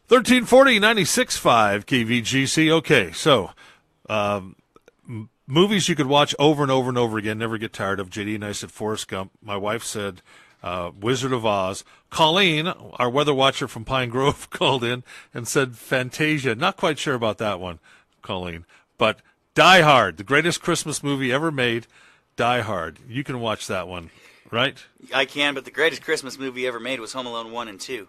1340 96.5 KVGC. Okay, so movies you could watch over and over and over again, never get tired of. JD and I said Forrest Gump. My wife said Wizard of Oz. Colleen, our weather watcher from Pine Grove, called in and said Fantasia. Not quite sure about that one, Colleen. But Die Hard, the greatest Christmas movie ever made. Die Hard. You can watch that one, right? I can, but the greatest Christmas movie ever made was Home Alone 1 and 2.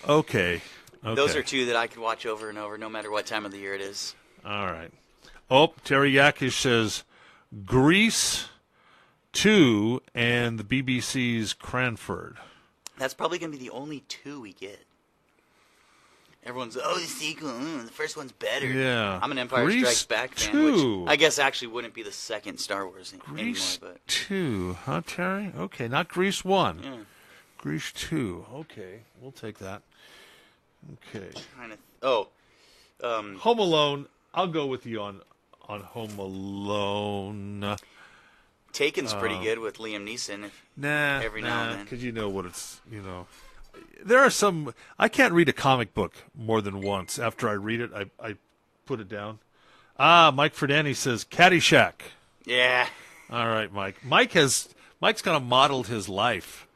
Okay. Those are two that I could watch over and over, no matter what time of the year it is. All right. Oh, Terry Yakish says Grease 2 and the BBC's Cranford. That's probably going to be the only two we get. Everyone's, the sequel, the first one's better. Yeah. I'm an Empire Grease Strikes Back fan, 2. which I guess actually wouldn't be the second Star Wars Grease anymore. But 2, huh, Terry? Okay, not Grease 1. Yeah. Grease 2. Okay, we'll take that. Okay. Home Alone. I'll go with you on Home Alone. Taken's pretty good with Liam Neeson. Every now and then. Because you know what it's, There are some, I can't read a comic book more than once. After I read it, I put it down. Mike Ferdani says Caddyshack. Yeah. All right, Mike. Mike's kind of modeled his life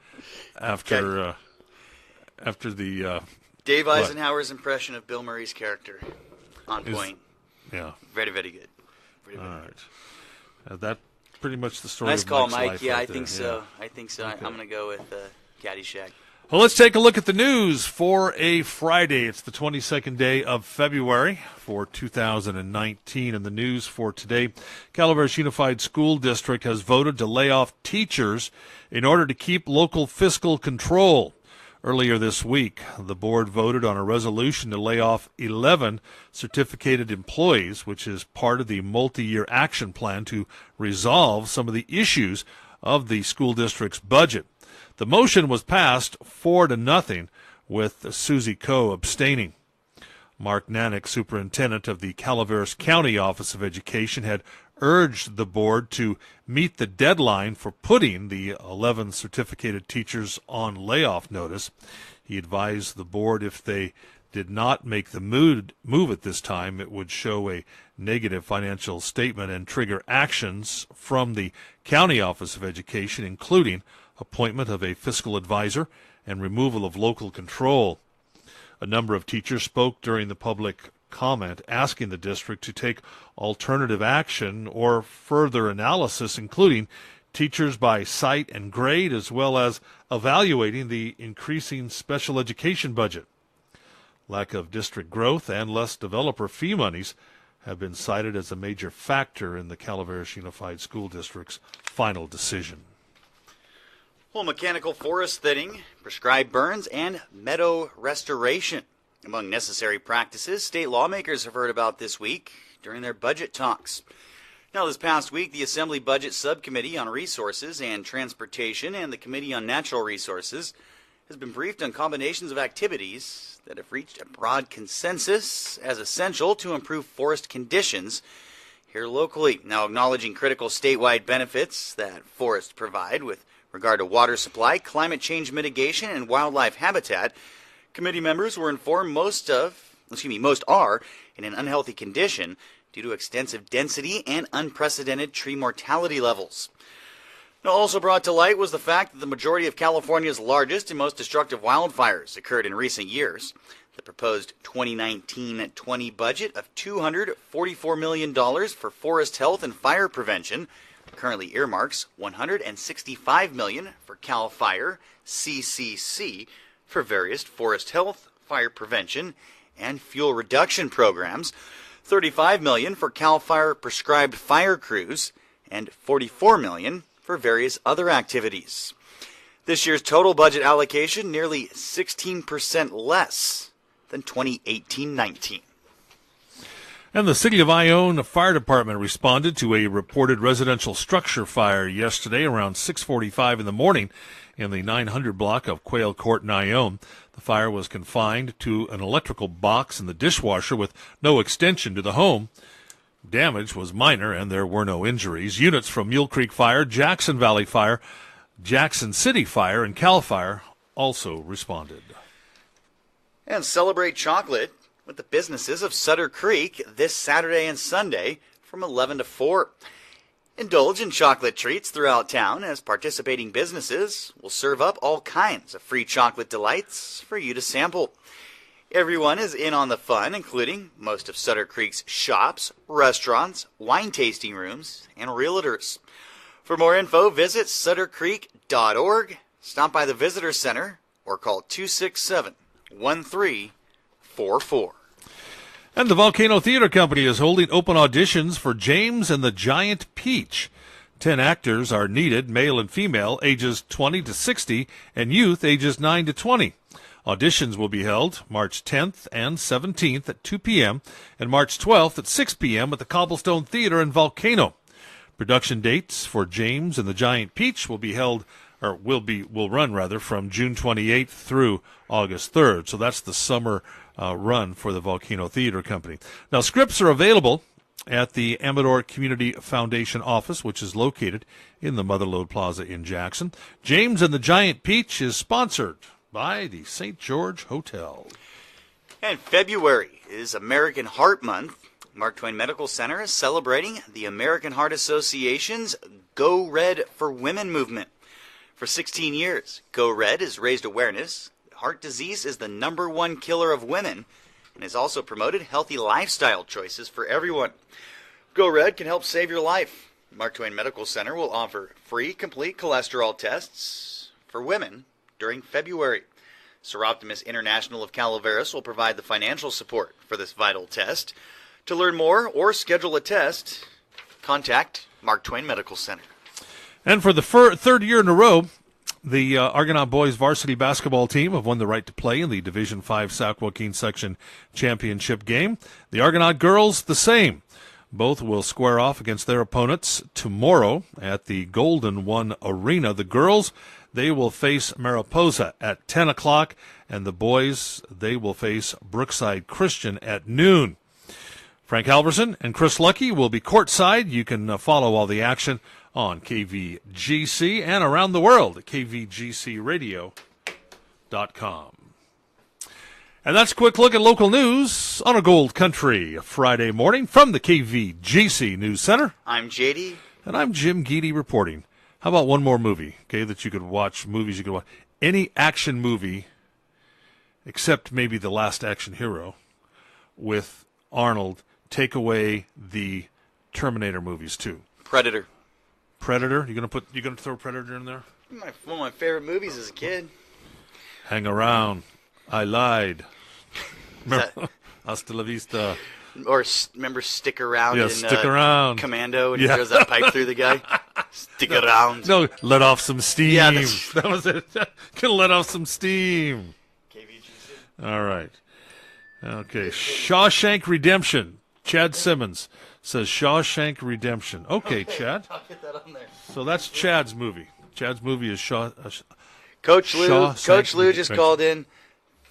after the Dave Eisenhower's impression of Bill Murray's character. On point. Yeah. Very, very good. All right. That pretty much the story nice of call, Mike's Mike. life Yeah, right I think there. so. I think so. Okay. I'm going to go with Caddyshack. Well, let's take a look at the news for a Friday. It's the 22nd day of February for 2019. And the news for today, Calaveras Unified School District has voted to lay off teachers in order to keep local fiscal control. Earlier this week, the board voted on a resolution to lay off 11 certificated employees, which is part of the multi-year action plan to resolve some of the issues of the school district's budget. The motion was passed 4-0, with Susie Coe abstaining. Mark Nanick, superintendent of the Calaveras County Office of Education, had urged the board to meet the deadline for putting the 11 certificated teachers on layoff notice. He advised the board if they did not make the move at this time, it would show a negative financial statement and trigger actions from the County Office of Education, including appointment of a fiscal advisor and removal of local control. A number of teachers spoke during the public comment asking the district to take alternative action or further analysis, including teachers by site and grade, as well as evaluating the increasing special education budget. Lack of district growth and less developer fee monies have been cited as a major factor in the Calaveras Unified School District's final decision. Well, mechanical forest thinning, prescribed burns, and meadow restoration. Among necessary practices state lawmakers have heard about this week during their budget talks. Now, this past week, the Assembly Budget Subcommittee on Resources and Transportation and the Committee on Natural Resources has been briefed on combinations of activities that have reached a broad consensus as essential to improve forest conditions here locally. Now, acknowledging critical statewide benefits that forests provide with regard to water supply, climate change mitigation, and wildlife habitat, committee members were informed most are in an unhealthy condition due to extensive density and unprecedented tree mortality levels. Now, also brought to light was the fact that the majority of California's largest and most destructive wildfires occurred in recent years. The proposed 2019-20 budget of $244 million for forest health and fire prevention currently earmarks $165 million for CAL FIRE, CCC, for various forest health, fire prevention, and fuel reduction programs, $35 million for CAL FIRE prescribed fire crews, and $44 million for various other activities. This year's total budget allocation nearly 16% less than 2018-19. And the City of Ione Fire Department responded to a reported residential structure fire yesterday around 6:45 in the morning in the 900 block of Quail Court in Ione. The fire was confined to an electrical box in the dishwasher with no extension to the home. Damage was minor and there were no injuries. Units from Mule Creek Fire, Jackson Valley Fire, Jackson City Fire, and CAL FIRE also responded. And celebrate chocolate with the businesses of Sutter Creek this Saturday and Sunday from 11 to 4. Indulge in chocolate treats throughout town as participating businesses will serve up all kinds of free chocolate delights for you to sample. Everyone is in on the fun, including most of Sutter Creek's shops, restaurants, wine tasting rooms, and realtors. For more info, visit suttercreek.org, stop by the Visitor Center, or call 267-1344. And the Volcano Theater Company is holding open auditions for James and the Giant Peach. 10 actors are needed, male and female, ages 20 to 60, and youth ages 9 to 20. Auditions will be held March 10th and 17th at 2 p.m. and March 12th at 6 p.m. at the Cobblestone Theater in Volcano. Production dates for James and the Giant Peach will run from June 28th through August 3rd. So that's the summer run for the Volcano Theater Company. Now, scripts are available at the Amador Community Foundation office, which is located in the Motherlode Plaza in Jackson. James and the Giant Peach is sponsored by the St. George Hotel. And February is American Heart Month. Mark Twain Medical Center is celebrating the American Heart Association's Go Red for Women movement. For 16 years, Go Red has raised awareness. Heart disease is the #1 killer of women and has also promoted healthy lifestyle choices for everyone. Go Red can help save your life. Mark Twain Medical Center will offer free complete cholesterol tests for women during February. Seroptimus International of Calaveras will provide the financial support for this vital test. To learn more or schedule a test, contact Mark Twain Medical Center. And for the third year in a row, the Argonaut boys varsity basketball team have won the right to play in the Division V Sac Joaquin Section Championship game. The Argonaut girls, the same. Both will square off against their opponents tomorrow at the Golden One Arena. The girls, they will face Mariposa at 10 o'clock, and the boys, they will face Brookside Christian at noon. Frank Halverson and Chris Lucky will be courtside. You can follow all the action on KVGC and around the world at kvgcradio.com. And that's a quick look at local news on a Gold Country Friday morning from the KVGC News Center. I'm JD. And I'm Jim Geedy reporting. How about one more movie, that you could watch, movies you could watch? Any action movie, except maybe The Last Action Hero, with Arnold. Take away the Terminator movies, too. Predator. Predator? You gonna throw Predator in there? One of my favorite movies as a kid. Hang around. I lied. Hasta la vista. Or remember Stick Around Yeah, in Stick Around. Commando when he throws that pipe through the guy? Stick around. No, let off some steam. Yeah, that was it. Gonna let off some steam. KVGC. All right. Okay. Shawshank Redemption. Chad Simmons says Shawshank Redemption. Okay, Chad. I'll get that on there. So that's Chad's movie. Chad's movie is Coach Lou just Redemption. called in,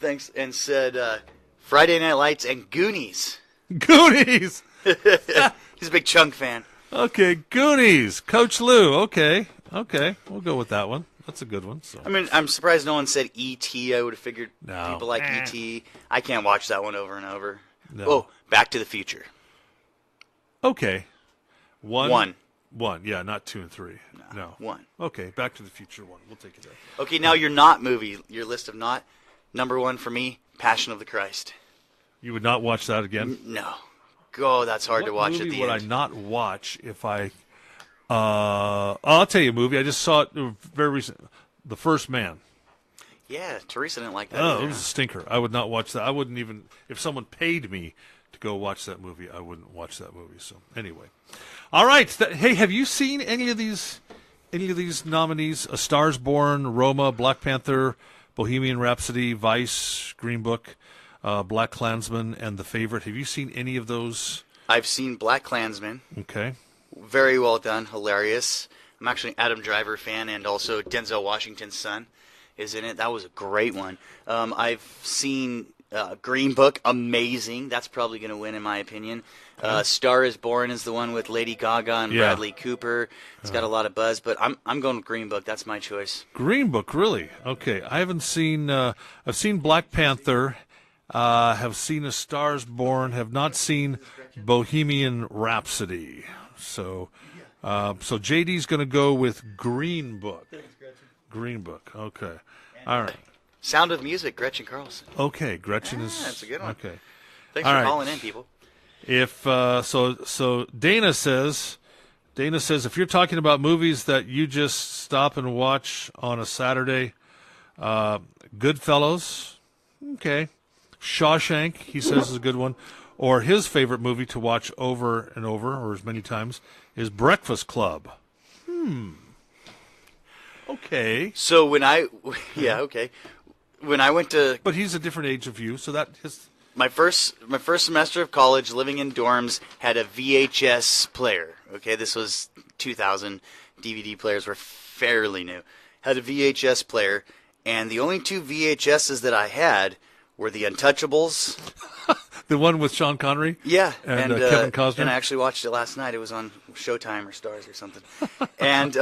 thanks, and said Friday Night Lights and Goonies. Goonies. He's a big Chunk fan. Okay, Goonies. Coach Lou. Okay. We'll go with that one. That's a good one. So. I mean, I'm surprised no one said E.T. I would have figured No. people like E.T. I can't watch that one over and over. No. Oh, Back to the Future. Okay. One. Yeah, not 2 and 3. No. One. Okay, Back to the Future 1. We'll take it there. Okay, now your not movie, your list of not. #1 for me, Passion of the Christ. You would not watch that again? No. Oh, that's hard to watch What at movie the would end. I not watch if I... I'll tell you a movie. I just saw it very recent. The First Man. Yeah, Teresa didn't like that Oh, either. it was a stinker. I would not watch that. I wouldn't even... If someone paid me to go watch that movie, I wouldn't watch that movie. So, anyway. All right. Hey, have you seen any of these nominees? A Stars Born, Roma, Black Panther, Bohemian Rhapsody, Vice, Green Book, Black Klansman, and The Favorite. Have you seen any of those? I've seen Black Klansman. Okay. Very well done. Hilarious. I'm actually an Adam Driver fan, and also Denzel Washington's son is in it. That was a great one. I've seen Green Book. Amazing. That's probably going to win in my opinion. Star is Born is the one with Lady Gaga and Yeah. Bradley Cooper. It's got a lot of buzz, but I'm going with Green Book. That's my choice. Green Book, really? Okay. I haven't seen... I've seen Black Panther, have seen A Star's Born, have not seen Bohemian Rhapsody. So JD's going to go with Green Book. Green Book. Okay. All right. Sound of Music, Gretchen Carlson. Okay. Gretchen is. That's a good one. Okay. Thanks All for right. calling in, people. If so Dana says if you're talking about movies that you just stop and watch on a Saturday, Goodfellas, okay. Shawshank, he says, is a good one. Or his favorite movie to watch over and over, or as many times, is Breakfast Club. Okay. So when okay. When I went to But he's a different age of you, so that his. my first semester of college, living in dorms, had a VHS player. Okay, this was 2000. DVD players were fairly new. Had a VHS player, and the only two VHSs that I had were The Untouchables. The one with Sean Connery? Yeah, And Kevin Costner? And I actually watched it last night. It was on Showtime or Stars or something. And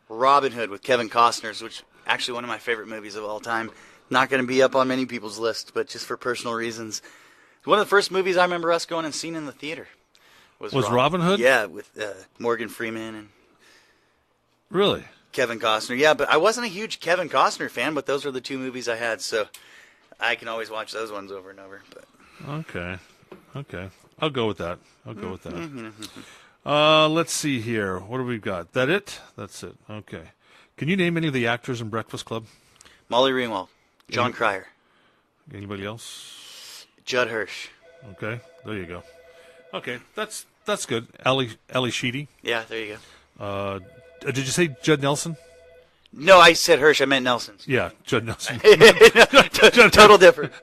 Robin Hood with Kevin Costner, which actually one of my favorite movies of all time. Not going to be up on many people's list, but just for personal reasons. One of the first movies I remember us going and seeing in the theater was Robin Hood? Yeah, with Morgan Freeman and Really? Kevin Costner. Yeah, but I wasn't a huge Kevin Costner fan, but those were the two movies I had, so I can always watch those ones over and over. But Okay. I'll go with that. Let's see here. What do we got? That it? That's it. Okay. Can you name any of the actors in Breakfast Club? Molly Ringwald, John Cryer, Anybody else? Judd Hirsch. Okay. There you go. Okay. That's good. Ellie Sheedy. Yeah, there you go. Did you say Judd Nelson? No, I said Hirsch. I meant Nelson. Yeah, Judd Nelson. Total different.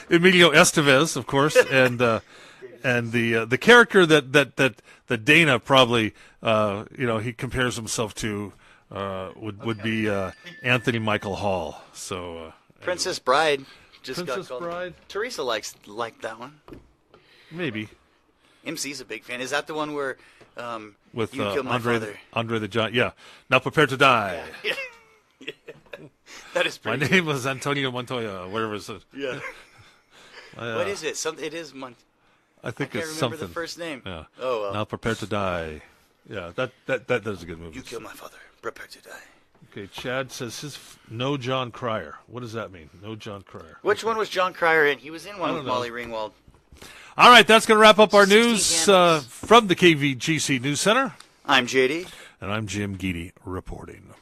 Emilio Estevez, of course, and the character that Dana probably he compares himself to would be Anthony Michael Hall. So Princess Bride just Princess got called. Bride? Teresa liked that one. maybe MC's a big fan. Is that the one where with You Killed My Father? Andre the Giant. Yeah, Now Prepare to Die. Yeah. That is My pretty. name was Antonio Montoya. Whatever it is. Yeah. What is it? It is I think can't it's remember something. the first name. Yeah. Oh well. Now Prepare to Die. Yeah, that is a good movie. You Killed My Father. Prepare to Die. Okay, Chad says no John Cryer. What does that mean? No John Cryer. Which one was John Cryer in? He was in one don't with know. Molly Ringwald. All right, that's going to wrap up our 16 news candles. from the KVGC News Center. I'm JD. And I'm Jim Geedy reporting.